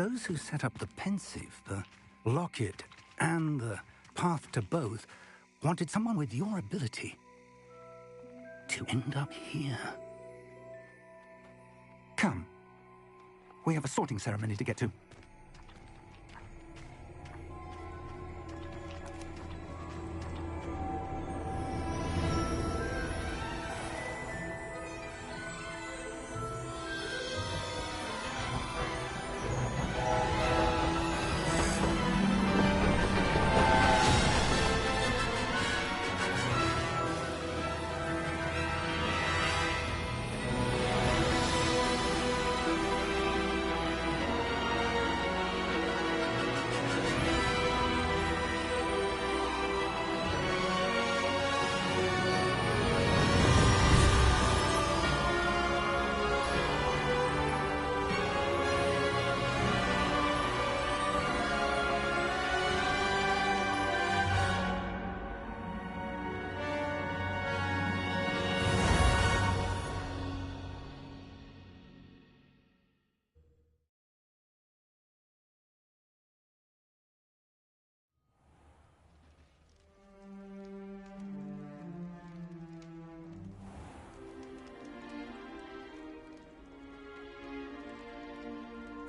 those who set up the pensive, the locket, and the path to both wanted someone with your ability to end up here. Come. We have a sorting ceremony to get to.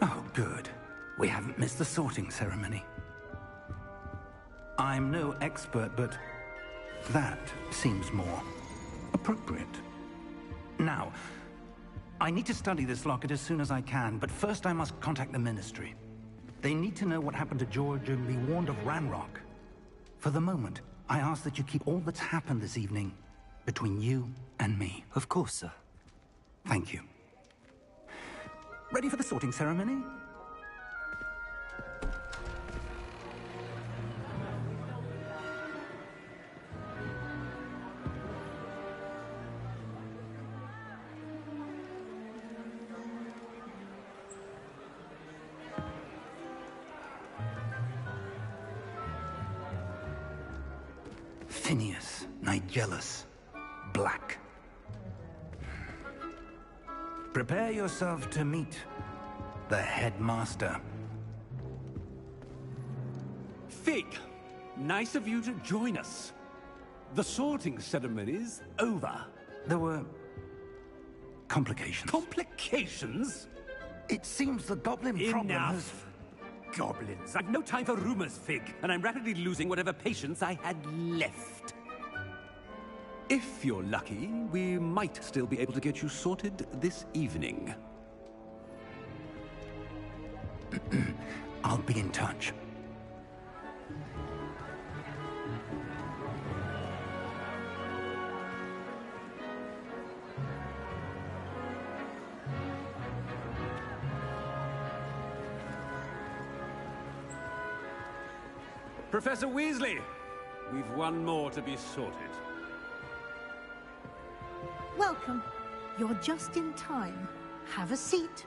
Oh, good. We haven't missed the sorting ceremony. I'm no expert, but that seems more appropriate. Now, I need to study this locket as soon as I can, but first I must contact the Ministry. They need to know what happened to George and be warned of Ranrock. For the moment, I ask that you keep all that's happened this evening between you and me. Of course, sir. Thank you. Ready for the sorting ceremony? Phineas, Nigellus, Black. Prepare yourself to meet the headmaster. Fig, nice of you to join us. The sorting ceremony's over. There were complications. Complications? It seems the goblin problem has... Enough! Goblins. I've no time for rumors, Fig, and I'm rapidly losing whatever patience I had left. If you're lucky, we might still be able to get you sorted this evening. I'll be in touch. Professor Weasley, we've one more to be sorted. Welcome. You're just in time. Have a seat.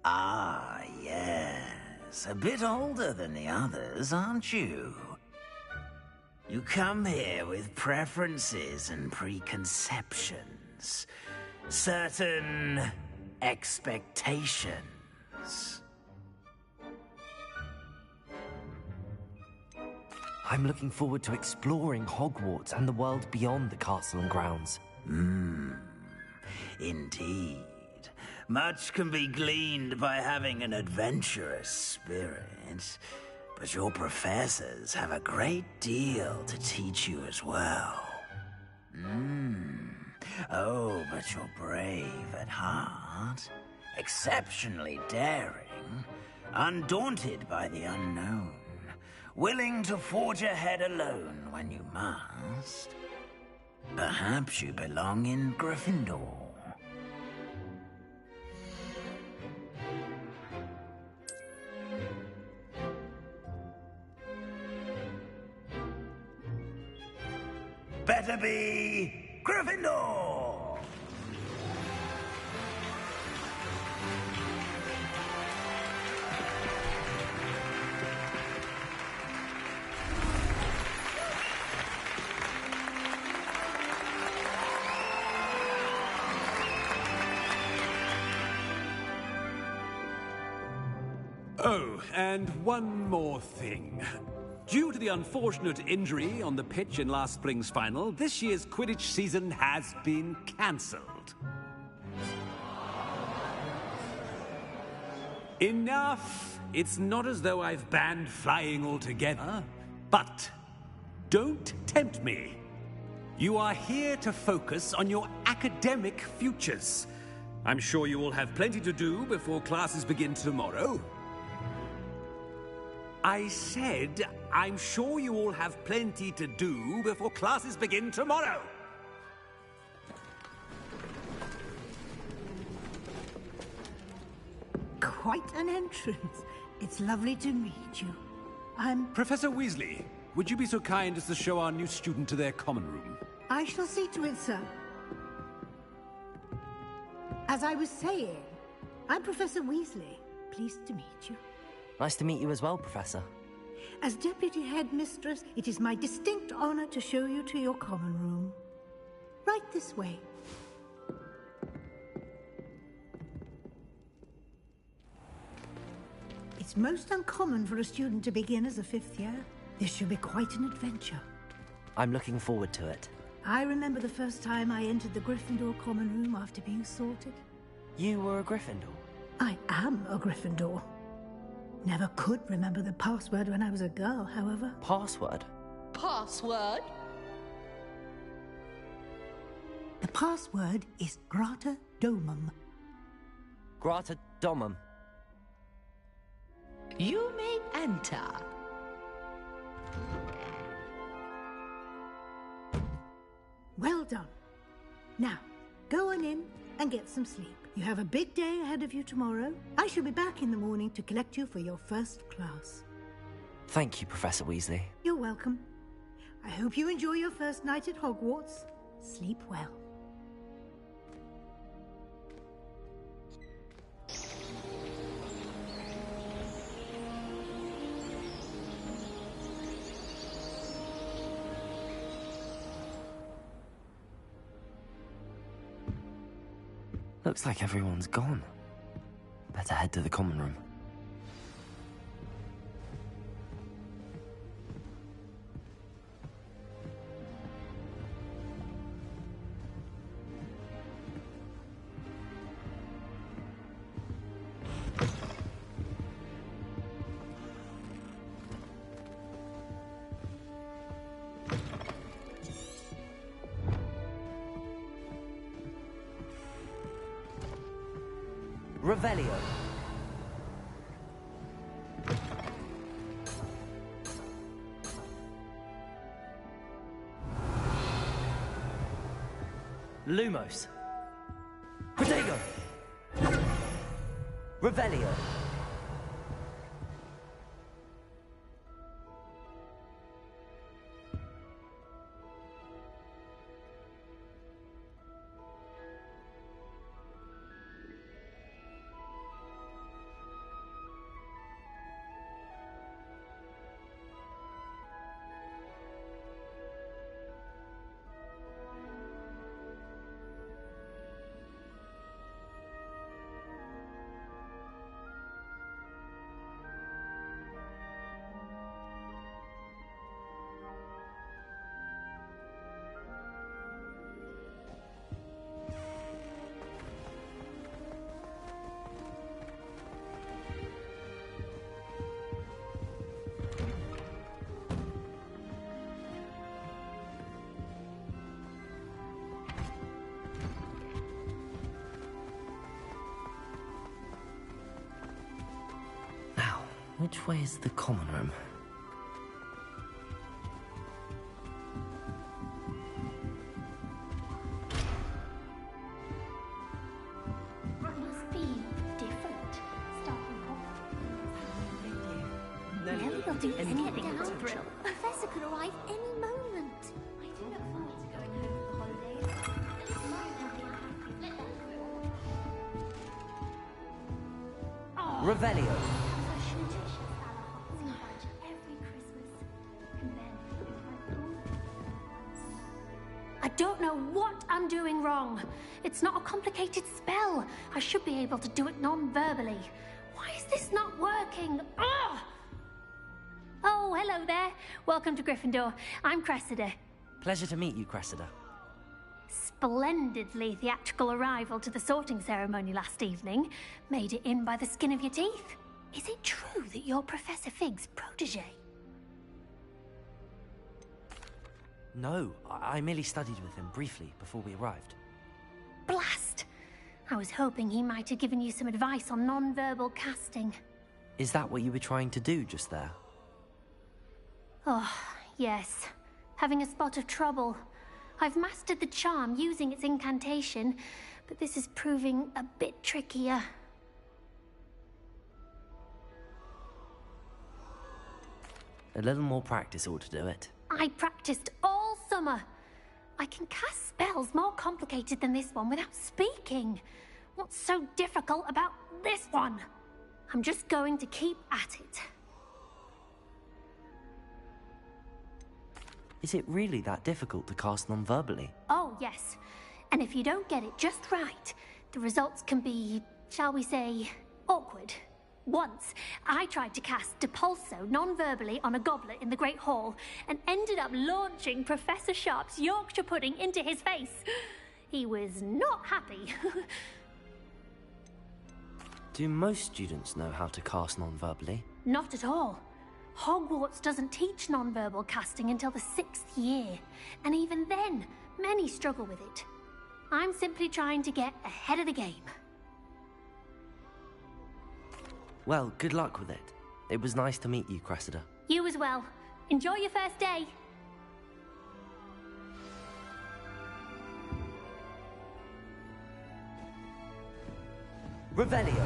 Ah, yes. A bit older than the others, aren't you? You come here with preferences and preconceptions. Certain expectations. I'm looking forward to exploring Hogwarts and the world beyond the castle and grounds. Indeed. Much can be gleaned by having an adventurous spirit. But your professors have a great deal to teach you as well. Oh, but you're brave at heart, exceptionally daring, undaunted by the unknown, willing to forge ahead alone when you must. Perhaps you belong in Gryffindor. Better be Gryffindor! Oh, and one more thing. Due to the unfortunate injury on the pitch in last spring's final, this year's Quidditch season has been cancelled. Enough! It's not as though I've banned flying altogether, but don't tempt me. You are here to focus on your academic futures. I'm sure you all have plenty to do before classes begin tomorrow. I said, I'm sure you all have plenty to do before classes begin tomorrow. Quite an entrance. It's lovely to meet you. Professor Weasley, would you be so kind as to show our new student to their common room? I shall see to it, sir. As I was saying, I'm Professor Weasley. Pleased to meet you. Nice to meet you as well, Professor. As Deputy Headmistress, it is my distinct honor to show you to your common room. Right this way. It's most uncommon for a student to begin as a fifth year. This should be quite an adventure. I'm looking forward to it. I remember the first time I entered the Gryffindor common room after being sorted. You were a Gryffindor? I am a Gryffindor. Never could remember the password when I was a girl, however. Password? Password? The password is Grata Domum. Grata Domum. You may enter. Well done. Now, go on in and get some sleep. You have a big day ahead of you tomorrow. I shall be back in the morning to collect you for your first class. Thank you, Professor Weasley. You're welcome. I hope you enjoy your first night at Hogwarts. Sleep well. Looks like everyone's gone. Better head to the common room. Revelio. Lumos. Protego. Revelio. Which way is the common room? Must be different. Starting off. Nelly will do anything down. Professor could arrive any moment. I do look forward to going home for the holidays. Revelio. I don't know what I'm doing wrong. It's not a complicated spell. I should be able to do it non-verbally. Why is this not working? Ugh! Oh, hello there. Welcome to Gryffindor. I'm Cressida. Pleasure to meet you, Cressida. Splendidly theatrical arrival to the sorting ceremony last evening. Made it in by the skin of your teeth. Is it true that you're Professor Fig's protege? No, I merely studied with him briefly before we arrived. Blast! I was hoping he might have given you some advice on non-verbal casting. Is that what you were trying to do just there? Oh, yes. Having a spot of trouble. I've mastered the charm using its incantation, but this is proving a bit trickier. A little more practice ought to do it. I practiced all summer. I can cast spells more complicated than this one without speaking. What's so difficult about this one? I'm just going to keep at it. Is it really that difficult to cast non-verbally? Oh, yes. And if you don't get it just right, the results can be, shall we say, awkward. Once, I tried to cast Depulso non-verbally on a goblet in the Great Hall and ended up launching Professor Sharp's Yorkshire pudding into his face. He was not happy. Do most students know how to cast non-verbally? Not at all. Hogwarts doesn't teach non-verbal casting until the 6th year, and even then, many struggle with it. I'm simply trying to get ahead of the game. Well, good luck with it. It was nice to meet you, Cressida. You as well. Enjoy your first day. Revelio!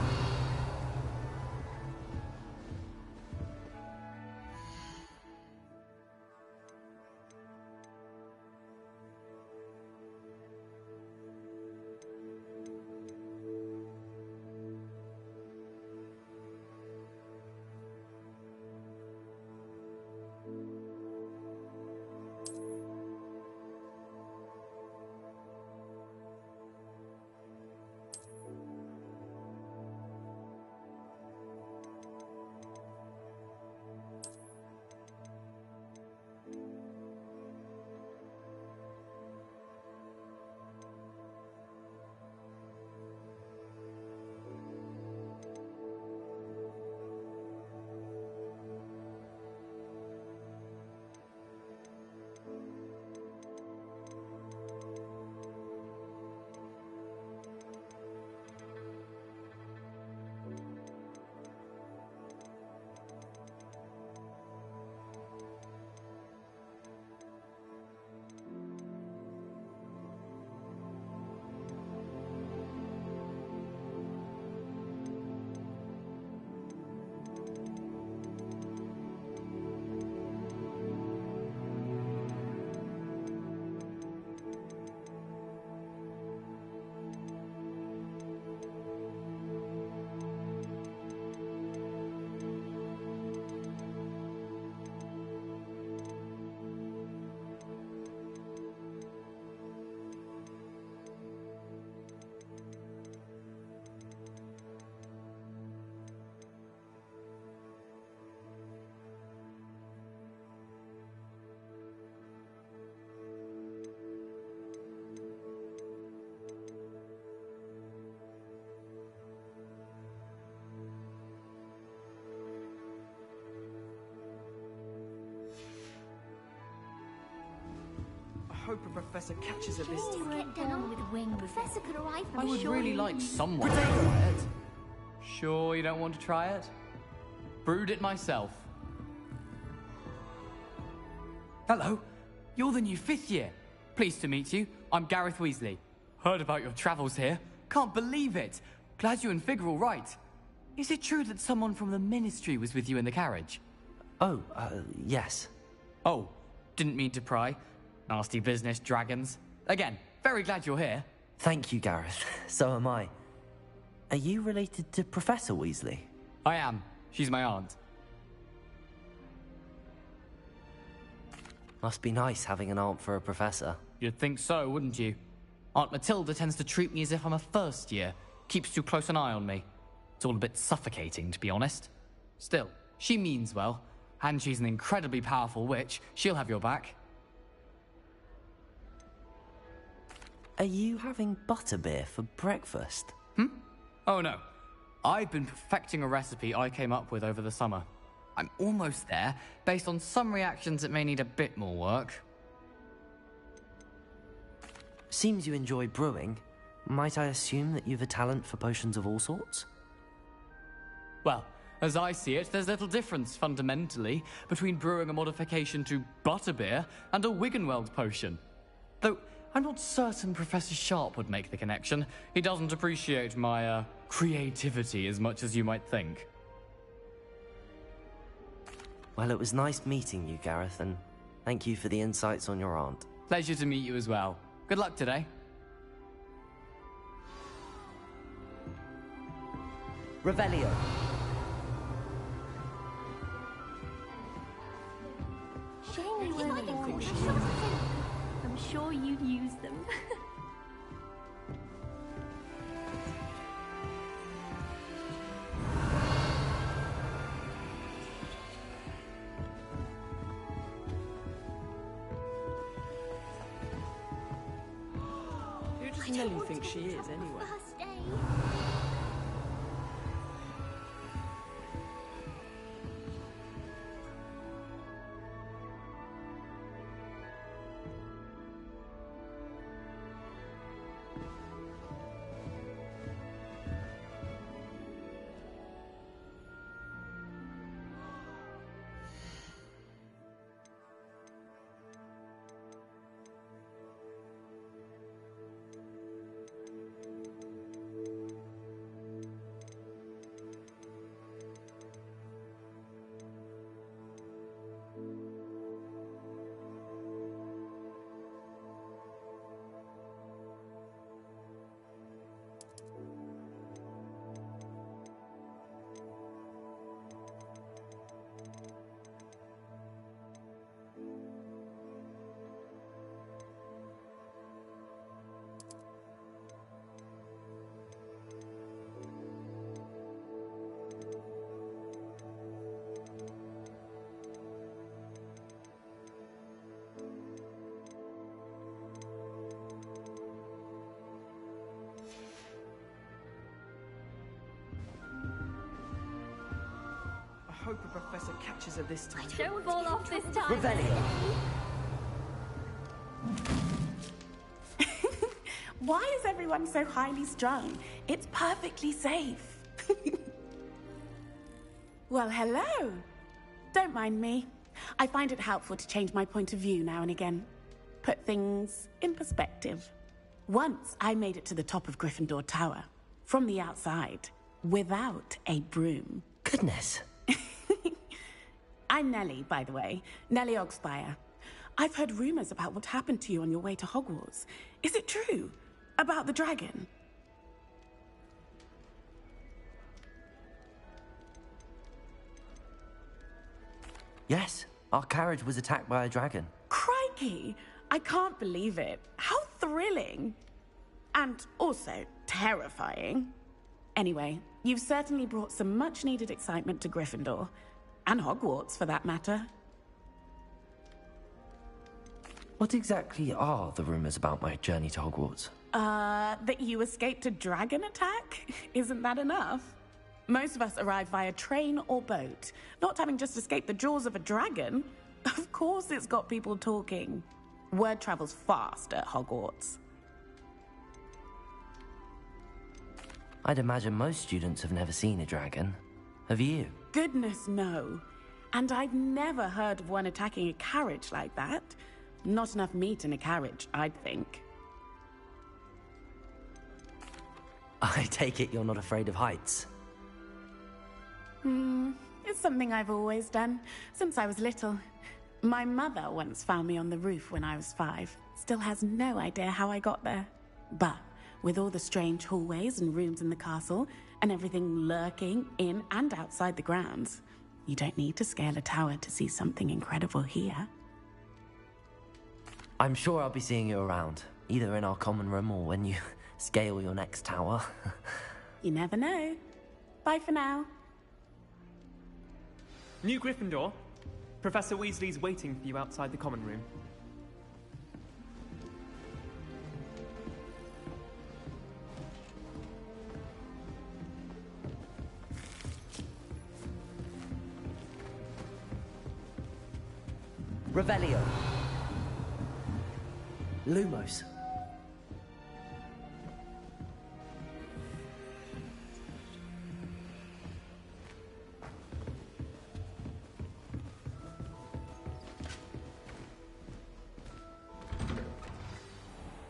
I hope a professor catches it this Please time. get down with wings. Professor could arrive from I would sure really you- like someone to try it. Sure you don't want to try it? Brewed it myself. Hello, you're the new 5th year. Pleased to meet you. I'm Gareth Weasley. Heard about your travels here. Can't believe it. Glad you and Fig are all right. Is it true that someone from the Ministry was with you in the carriage? Oh, yes. Oh, didn't mean to pry. Nasty business, dragons. Again, very glad you're here. Thank you, Gareth. So am I. Are you related to Professor Weasley? I am. She's my aunt. Must be nice having an aunt for a professor. You'd think so, wouldn't you? Aunt Matilda tends to treat me as if I'm a first year. Keeps too close an eye on me. It's all a bit suffocating, to be honest. Still, she means well, and she's an incredibly powerful witch. She'll have your back. Are you having butterbeer for breakfast? Oh no. I've been perfecting a recipe I came up with over the summer. I'm almost there. Based on some reactions, it may need a bit more work. Seems you enjoy brewing. Might I assume that you've a talent for potions of all sorts? Well, as I see it, there's little difference, fundamentally, between brewing a modification to butterbeer and a Wiggenweld potion. Though, I'm not certain Professor Sharp would make the connection. He doesn't appreciate my, creativity as much as you might think. Well, it was nice meeting you, Gareth, and thank you for the insights on your aunt. Pleasure to meet you as well. Good luck today. Revelio. Show me where they are. I'm sure you'd use them. Who does Nelly think she is, anyway? First day. I hope a professor catches her this time. Don't fall off this time. Revelio. Why is everyone so highly strung? It's perfectly safe. Well, hello. Don't mind me. I find it helpful to change my point of view now and again. Put things in perspective. Once I made it to the top of Gryffindor Tower, from the outside, without a broom. Goodness. I'm Nellie, by the way. Nellie Ogspire. I've heard rumors about what happened to you on your way to Hogwarts. Is it true? About the dragon? Yes, our carriage was attacked by a dragon. Crikey! I can't believe it. How thrilling! And also terrifying. Anyway, you've certainly brought some much-needed excitement to Gryffindor. And Hogwarts, for that matter. What exactly are the rumors about my journey to Hogwarts? That you escaped a dragon attack? Isn't that enough? Most of us arrive via train or boat. Not having just escaped the jaws of a dragon. Of course it's got people talking. Word travels fast at Hogwarts. I'd imagine most students have never seen a dragon. Have you? Goodness, no. And I've never heard of one attacking a carriage like that. Not enough meat in a carriage, I'd think. I take it you're not afraid of heights. It's something I've always done, since I was little. My mother once found me on the roof when I was 5. Still has no idea how I got there. But with all the strange hallways and rooms in the castle, and everything lurking in and outside the grounds, you don't need to scale a tower to see something incredible here. I'm sure I'll be seeing you around, either in our common room or when you scale your next tower. You never know. Bye for now. New Gryffindor. Professor Weasley's waiting for you outside the common room. Revelio. Lumos.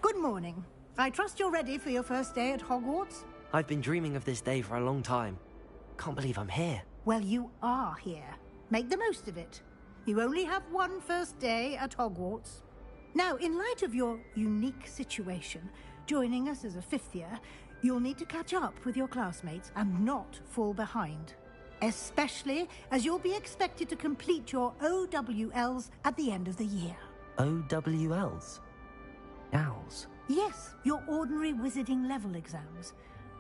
Good morning. I trust you're ready for your first day at Hogwarts? I've been dreaming of this day for a long time. Can't believe I'm here. Well, you are here. Make the most of it. You only have one first day at Hogwarts. Now, in light of your unique situation, joining us as a fifth year, you'll need to catch up with your classmates and not fall behind. Especially as you'll be expected to complete your OWLs at the end of the year. OWLs? Owls? Yes, your ordinary wizarding level exams.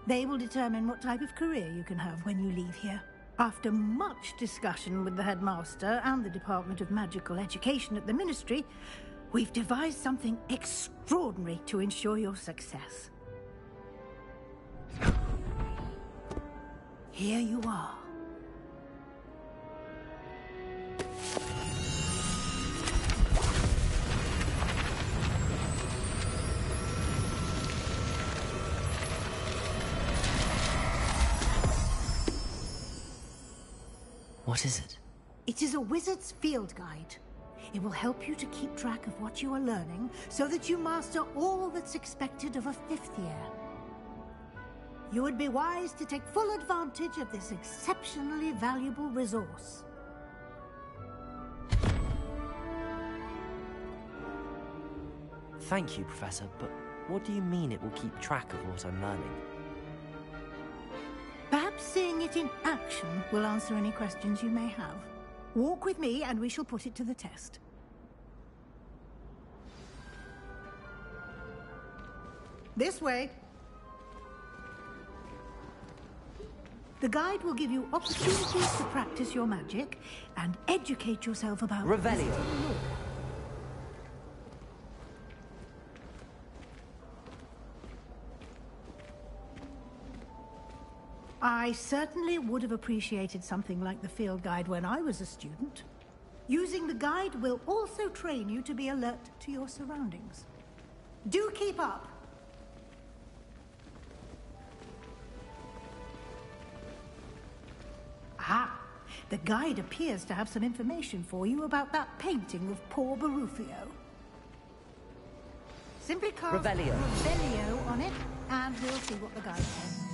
They will determine what type of career you can have when you leave here. After much discussion with the headmaster and the Department of Magical Education at the Ministry, we've devised something extraordinary to ensure your success. Here you are. What is it? It is a wizard's field guide. It will help you to keep track of what you are learning so that you master all that's expected of a fifth year. You would be wise to take full advantage of this exceptionally valuable resource. Thank you, Professor, but what do you mean it will keep track of what I'm learning? Perhaps seeing it in action will answer any questions you may have. Walk with me and we shall put it to the test. This way. The guide will give you opportunities to practice your magic and educate yourself about Revelio. law. I certainly would have appreciated something like the field guide when I was a student. Using the guide will also train you to be alert to your surroundings. Do keep up! Ah, the guide appears to have some information for you about that painting of poor Barufio. Simply cast Revelio. Revelio on it, and we'll see what the guide says.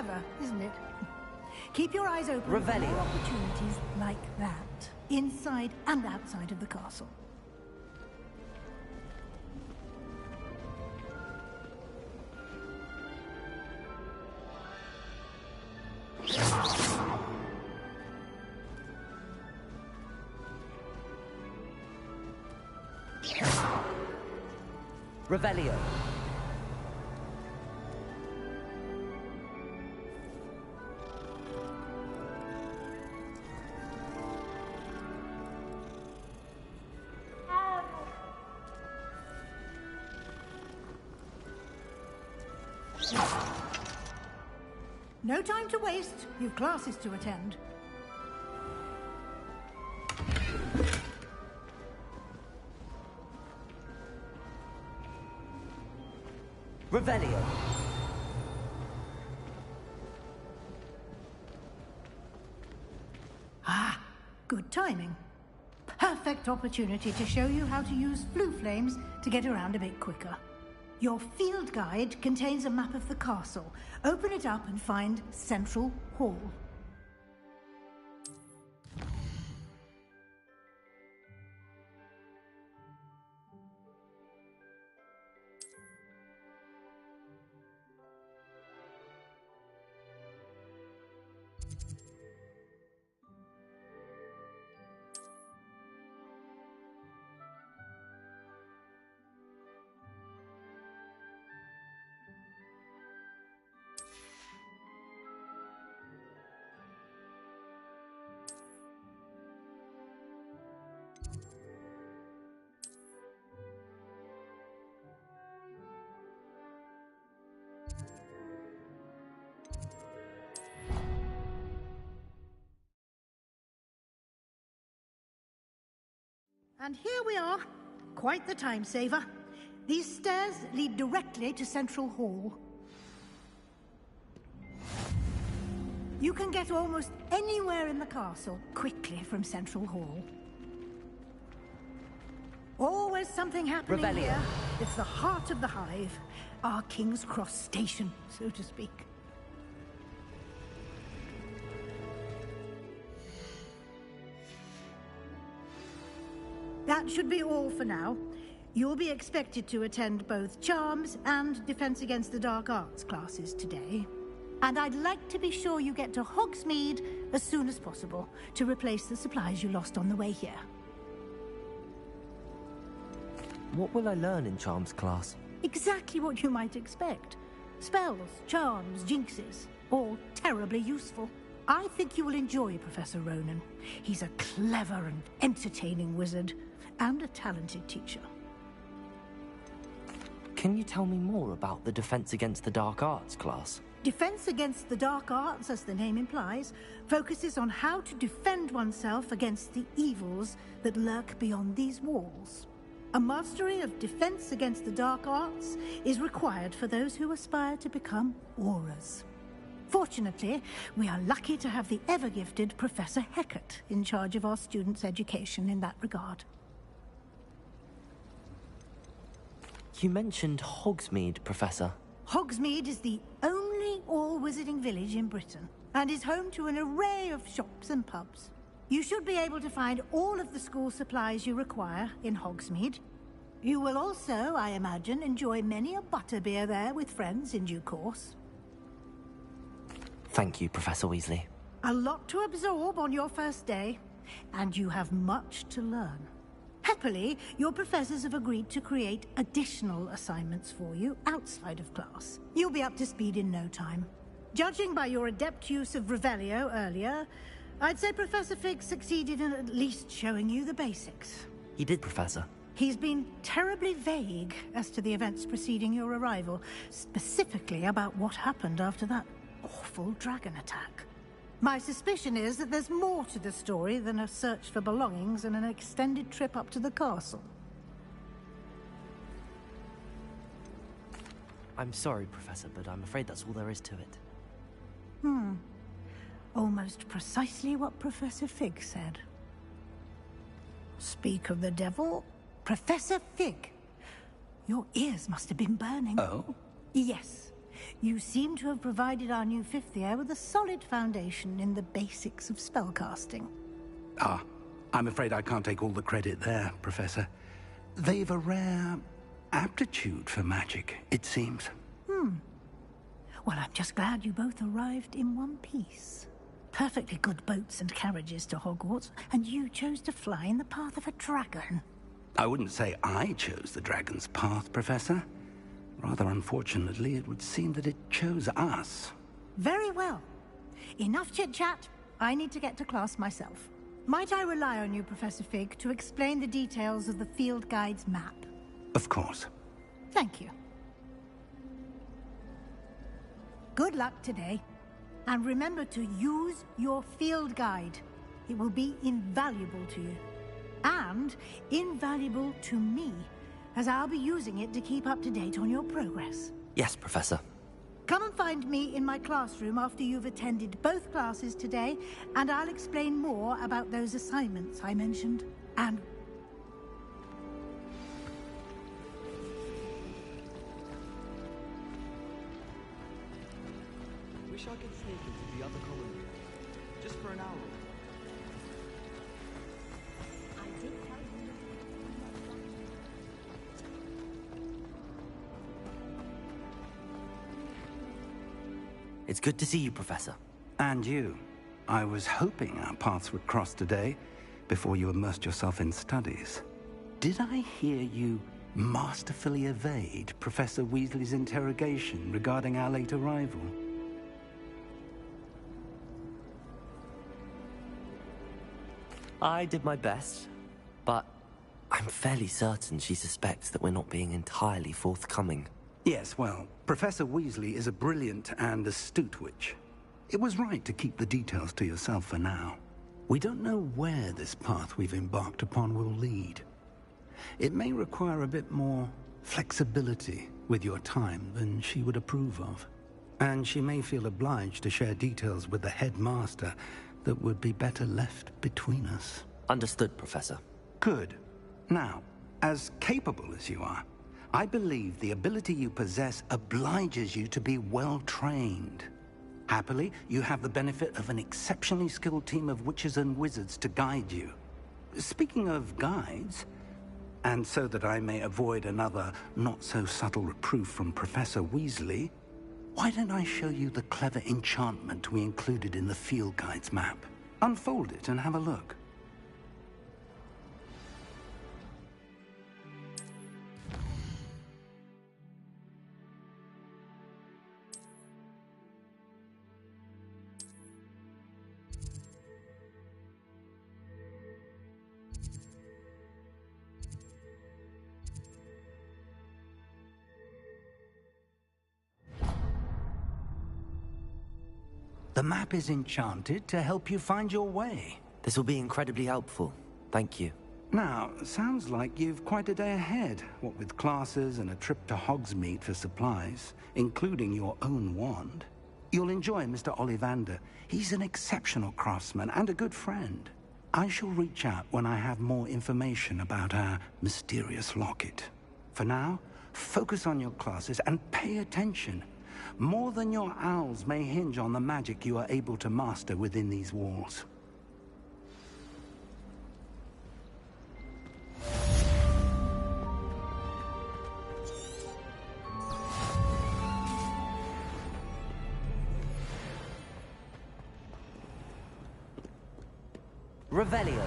Clever, isn't it? Keep your eyes open for more opportunities like that, inside and outside of the castle. Revelio. No time to waste. You've classes to attend. Revelio. Ah, good timing. Perfect opportunity to show you how to use flue flames to get around a bit quicker. Your field guide contains a map of the castle. Open it up and find Central Hall. And here we are. Quite the time saver. These stairs lead directly to Central Hall. You can get almost anywhere in the castle quickly from Central Hall. Always something happening here. It's the heart of the hive. Our King's Cross station, so to speak. That should be all for now. You'll be expected to attend both Charms and Defense Against the Dark Arts classes today. And I'd like to be sure you get to Hogsmeade as soon as possible to replace the supplies you lost on the way here. What will I learn in Charms class? Exactly what you might expect. Spells, charms, jinxes, all terribly useful. I think you will enjoy Professor Ronan. He's a clever and entertaining wizard, and a talented teacher. Can you tell me more about the Defense Against the Dark Arts class? Defense Against the Dark Arts, as the name implies, focuses on how to defend oneself against the evils that lurk beyond these walls. A mastery of Defense Against the Dark Arts is required for those who aspire to become Aurors. Fortunately, we are lucky to have the ever-gifted Professor Hecat in charge of our students' education in that regard. You mentioned Hogsmeade, Professor. Hogsmeade is the only all-wizarding village in Britain, and is home to an array of shops and pubs. You should be able to find all of the school supplies you require in Hogsmeade. You will also, I imagine, enjoy many a butterbeer there with friends in due course. Thank you, Professor Weasley. A lot to absorb on your first day, and you have much to learn. Happily, your professors have agreed to create additional assignments for you outside of class. You'll be up to speed in no time. Judging by your adept use of Revelio earlier, I'd say Professor Fig succeeded in at least showing you the basics. He did, Professor. He's been terribly vague as to the events preceding your arrival, specifically about what happened after that awful dragon attack. My suspicion is that there's more to the story than a search for belongings and an extended trip up to the castle. I'm sorry, Professor, but I'm afraid that's all there is to it. Almost precisely what Professor Fig said. Speak of the devil, Professor Fig. Your ears must have been burning. Oh? Yes. You seem to have provided our new fifth year with a solid foundation in the basics of spellcasting. Ah, I'm afraid I can't take all the credit there, Professor. They've a rare aptitude for magic, it seems. Well, I'm just glad you both arrived in one piece. Perfectly good boats and carriages to Hogwarts, and you chose to fly in the path of a dragon. I wouldn't say I chose the dragon's path, Professor. Rather unfortunately, it would seem that it chose us. Very well. Enough chit-chat. I need to get to class myself. Might I rely on you, Professor Fig, to explain the details of the field guide's map? Of course. Thank you. Good luck today. And remember to use your field guide. It will be invaluable to you. And invaluable to me, as I'll be using it to keep up to date on your progress. Yes, Professor. Come and find me in my classroom after you've attended both classes today, and I'll explain more about those assignments I mentioned. And Wish I could sneak into the other common room. Just for an hour. It's good to see you, Professor. And you. I was hoping our paths would cross today, before you immersed yourself in studies. Did I hear you masterfully evade Professor Weasley's interrogation regarding our late arrival? I did my best, but I'm fairly certain she suspects that we're not being entirely forthcoming. Yes, well, Professor Weasley is a brilliant and astute witch. It was right to keep the details to yourself for now. We don't know where this path we've embarked upon will lead. It may require a bit more flexibility with your time than she would approve of. And she may feel obliged to share details with the headmaster that would be better left between us. Understood, Professor. Good. Now, as capable as you are, I believe the ability you possess obliges you to be well-trained. Happily, you have the benefit of an exceptionally skilled team of witches and wizards to guide you. Speaking of guides, and so that I may avoid another not-so-subtle reproof from Professor Weasley, why don't I show you the clever enchantment we included in the field guide's map? Unfold it and have a look. The map is enchanted to help you find your way. This will be incredibly helpful. Thank you. Now, sounds like you've quite a day ahead, what with classes and a trip to Hogsmeade for supplies, including your own wand. You'll enjoy Mr. Ollivander. He's an exceptional craftsman and a good friend. I shall reach out when I have more information about our mysterious locket. For now, focus on your classes and pay attention. More than your owls may hinge on the magic you are able to master within these walls. Revelio.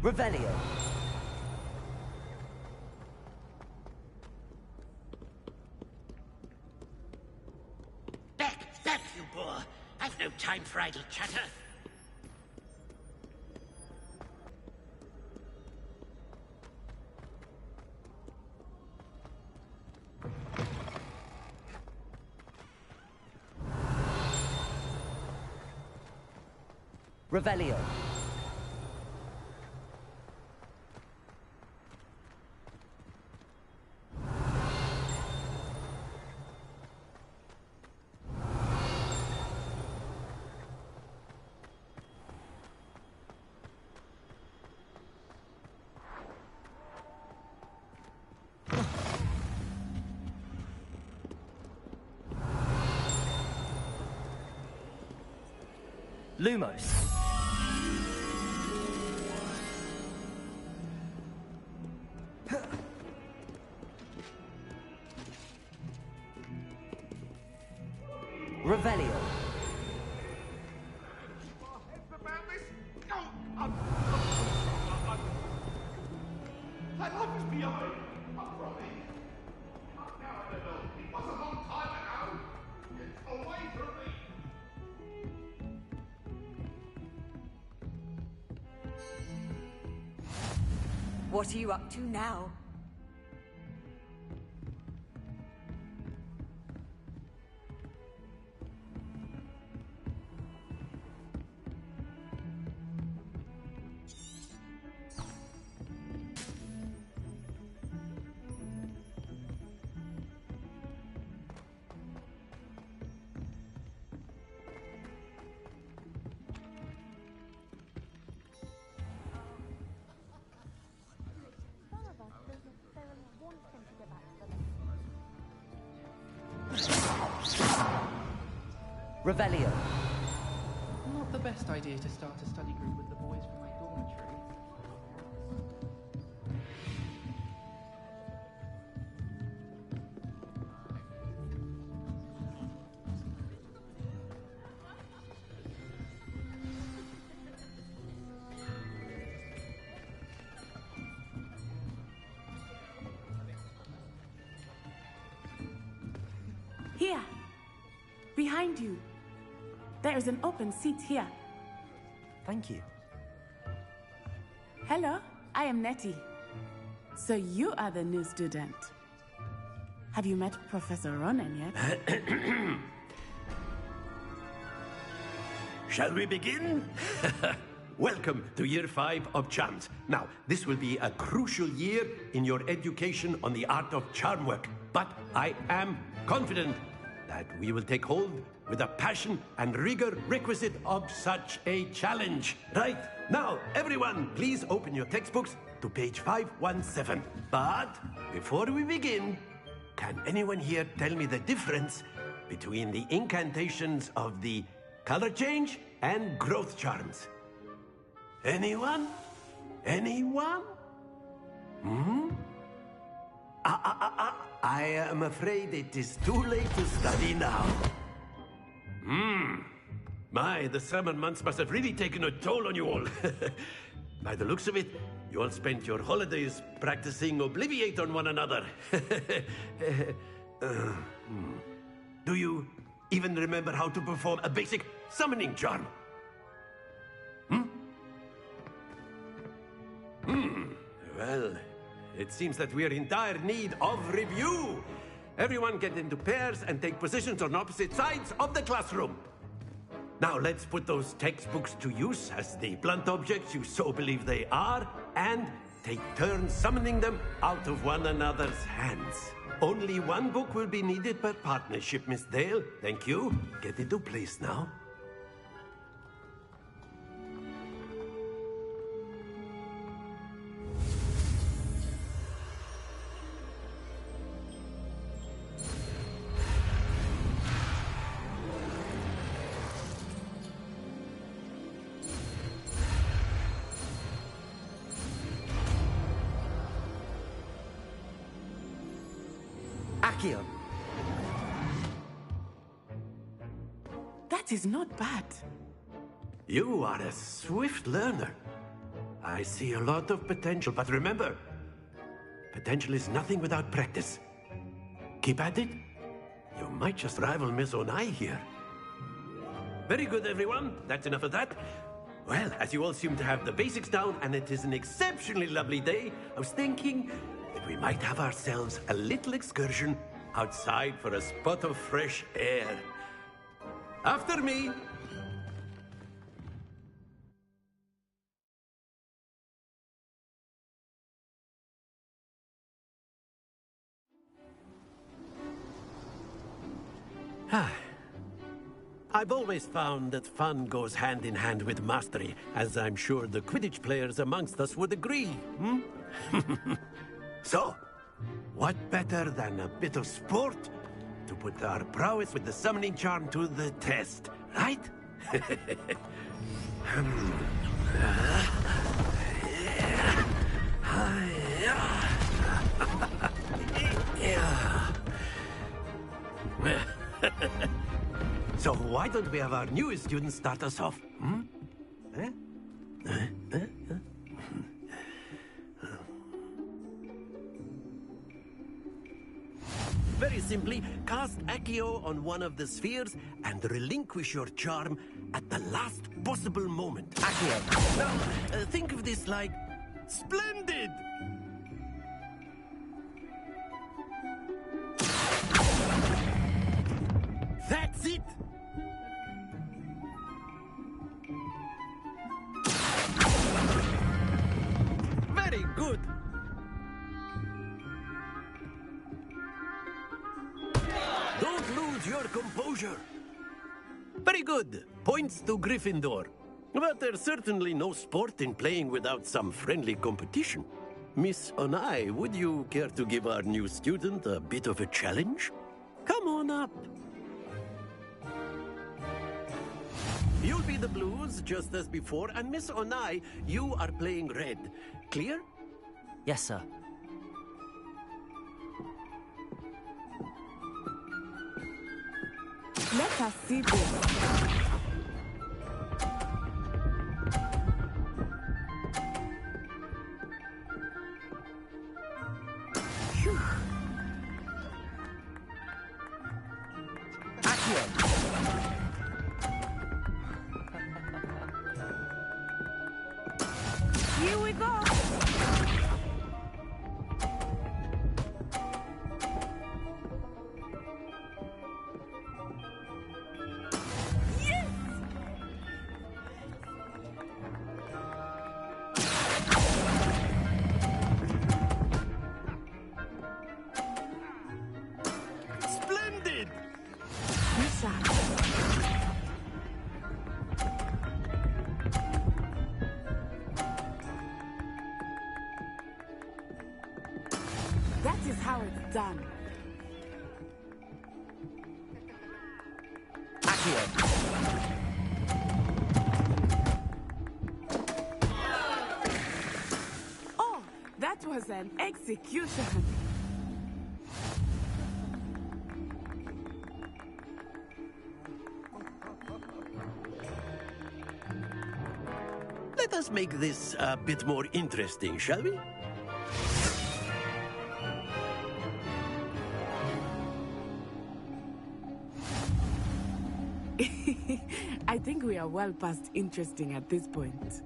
Revelio. Back, you boor! I've no time for idle chatter. Revelio. Lumos. Revelio. My life is behind. I promise. Now I don't know. It was a long time ago. Get away from me. What are you up to now? Revelio. Not the best idea to start a study group with the boys from my dormitory. Here. Behind you. There is an open seat here. Thank you. Hello, I am Nettie. So you are the new student. Have you met Professor Ronan yet? Shall we begin? Welcome to Year 5 of Charms. Now, this will be a crucial year in your education on the art of charm work. But I am confident that we will take hold with the passion and rigor requisite of such a challenge. Right, now, everyone, please open your textbooks to page 517. But before we begin, can anyone here tell me the difference between the incantations of the color change and growth charms? Anyone? Anyone? I am afraid it is too late to study now. My, the summer months must have really taken a toll on you all. By the looks of it, you all spent your holidays practicing Obliviate on one another. Do you even remember how to perform a basic summoning charm? Well, it seems that we are in dire need of review. Everyone get into pairs and take positions on opposite sides of the classroom. Now let's put those textbooks to use as the blunt objects you so believe they are, and take turns summoning them out of one another's hands. Only one book will be needed per partnership, Miss Dale. Thank you. Get into place now. Accio. That is not bad. You are a swift learner. I see a lot of potential, but remember, potential is nothing without practice. Keep at it. You might just rival Miss Onai here. Very good, everyone. That's enough of that. Well, as you all seem to have the basics down, and it is an exceptionally lovely day, I was thinking that we might have ourselves a little excursion outside for a spot of fresh air. After me. I've always found that fun goes hand in hand with mastery, as I'm sure the Quidditch players amongst us would agree, So, what better than a bit of sport to put our prowess with the summoning charm to the test, right? So why don't we have our newest student start us off? Hmm? Eh? Very simply, cast Accio on one of the spheres and relinquish your charm at the last possible moment. Accio. Now, think of this like... Splendid! That's it! Very good! Don't lose your composure. Very good. Points to Gryffindor. But there's certainly no sport in playing without some friendly competition. Miss Onai, would you care to give our new student a bit of a challenge? Come on up. You'll be the blues, just as before, and Miss Onai, you are playing red. Clear? Yes, sir. Let us see this. Here we go. Yes! Splendid! Misha. That is how it's done. Oh, that was an execution. Let us make this a bit more interesting, shall we? I think we are well past interesting at this point.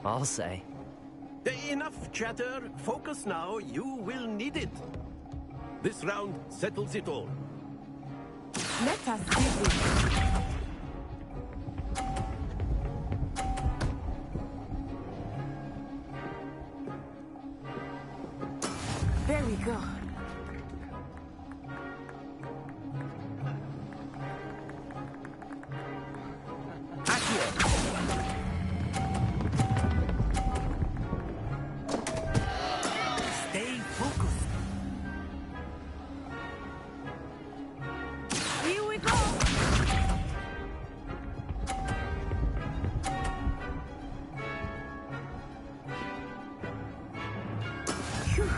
I'll say. Enough chatter. Focus now. You will need it. This round settles it all. Let us see this. There we go. Stay focused. Here we go. Phew.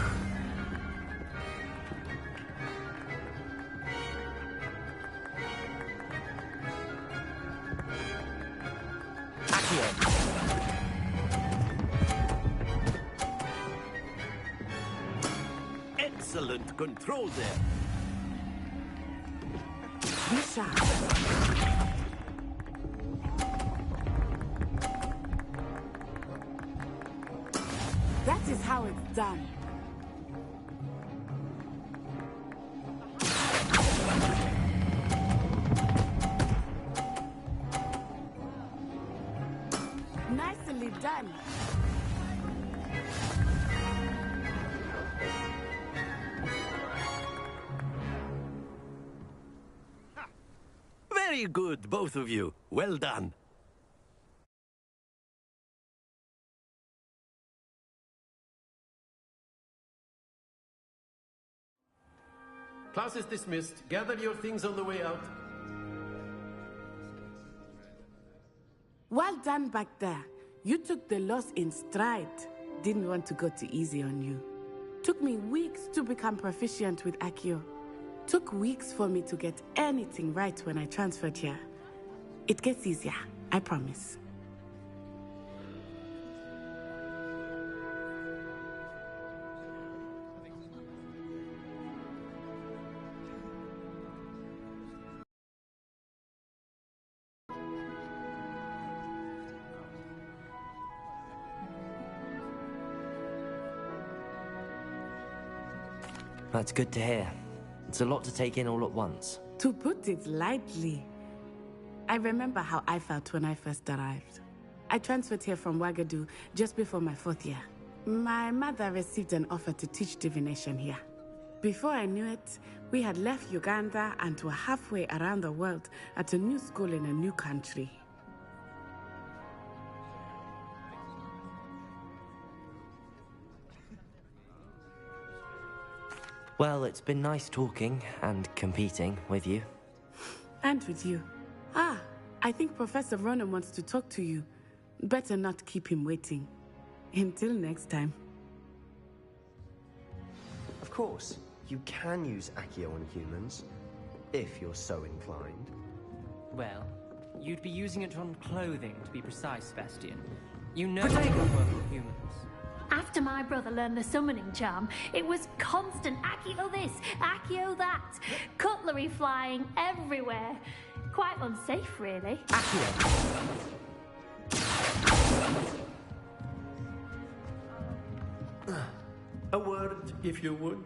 Excellent control there. Misha. That is how it's done. Nicely done. Very good, both of you. Well done. Class is dismissed. Gather your things on the way out. Well done back there. You took the loss in stride. Didn't want to go too easy on you. Took me weeks to become proficient with Accio. Took weeks for me to get anything right when I transferred here. It gets easier, I promise. That's good to hear. It's a lot to take in all at once. To put it lightly, I remember how I felt when I first arrived. I transferred here from Wagadu just before my 4th year. My mother received an offer to teach divination here. Before I knew it, we had left Uganda and were halfway around the world at a new school in a new country. Well, it's been nice talking and competing with you. And with you. Ah, I think Professor Ronan wants to talk to you. Better not keep him waiting. Until next time. Of course, you can use Accio on humans, if you're so inclined. Well, you'd be using it on clothing, to be precise, Sebastian. You know it can work on humans. After my brother learned the summoning charm, it was constant Accio this, Accio that. Cutlery flying everywhere. Quite unsafe, really. Accio! A word, if you would.